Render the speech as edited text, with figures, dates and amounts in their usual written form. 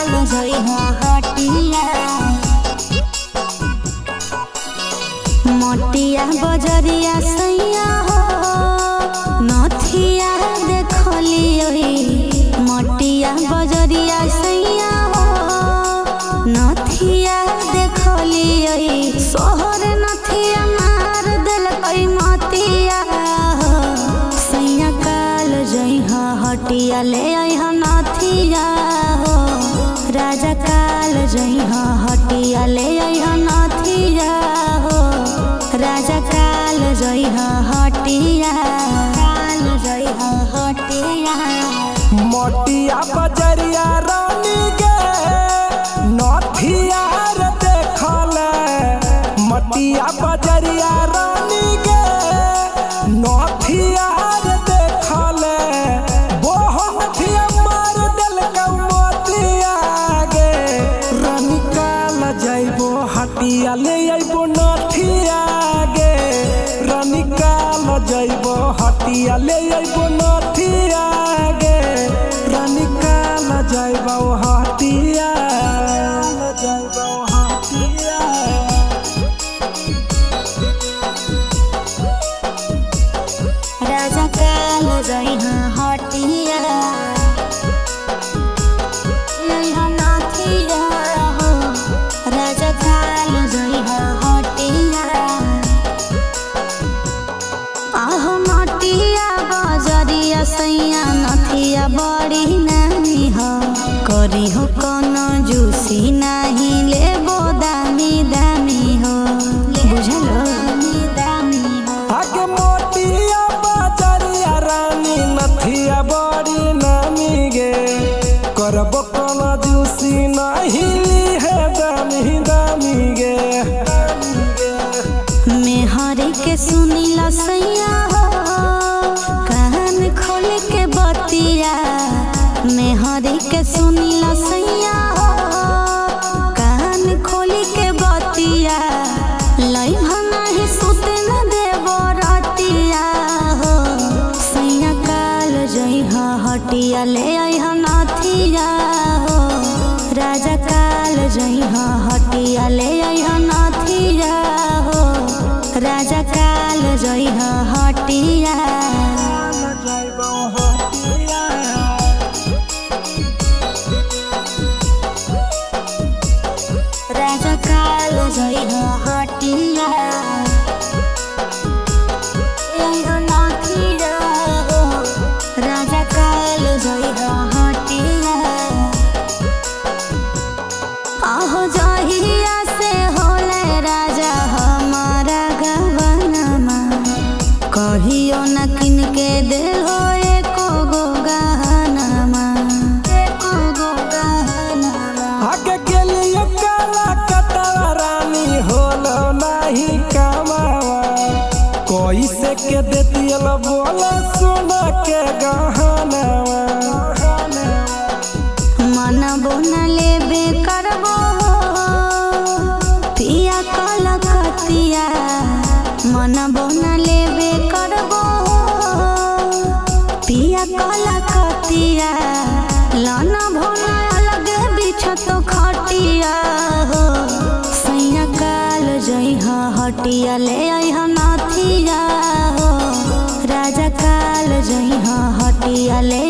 काल जइहा हटिया मटिया बजरिया सैया हो नथिया देखलियो मटिया बजरिया सैया हो नथिया देखलियो सोहर नथिया मार देलकै मतिया हो सैया काल जइहा हटिया ले अइहा नथिया हो राजा काल जइहा हटिया ले अइहा नथिया हो राजा काल जइहा हटिया काल जइहा हटिया मटिया बजरिया रानी गे नथिया रे देखले मटिया बजरिया रानी गे नथिया रे देखले बोहन थिया मार देलकै मोतिया गे रानी काल जइबो हटिया ले अइबो नथिया गे रानी काल जइबो हटिया ले अइबो नथिया गे रानी काल जइबो हटिया जइबो हटिया राजा काल जइहा हटिया लइहा नथिया हो राजा काल जइहा हटिया आहो मटिया बजरिया सैया नथिया बड़ी नानी हो करी हो कोनो जूसी नहीं लेबो दामी दामी हो बुझलो दामी हो आगे मोटिया बजरिया रानी नथिया बड़ी नामी गे करबो कोनो जूसी नहीं ली है दामी दामी गे मेहरी के सुनीला सैया हो कान खोल के बतिया मेहरी के सुनीला सैया हो कान खोल के बतिया लइहा नहीं सुते न देबो रतिया हो सैया काल जइहा हटिया ले अइहा नथिया हो राजा काल जइहा हटिया ले अइहा नथिया हो राजा काल जइहा हटिया जइबो हटिया राजा काल जइहा हटिया अइहा नथिया हो राजा काल जइहा हटिया आहो जहिया से होले राजा हमारा गवनमा कहियो न किन के देहो एको गो गहनमा एको गो गहनमा आगे के लिए काला कतवा रानी होलो नहीं कमावा कैसे के देतियल बोला सोना के गहनवा मनबो न लेबे करबो पिया कलकतिया मनबो न लेबे करबो पिया कलकतिया लाना भोना अलगे बिछ तो खटिया हो सैया काल जइहा हटिया ले अइहा नथिया हो राजा काल जइहा हटिया ले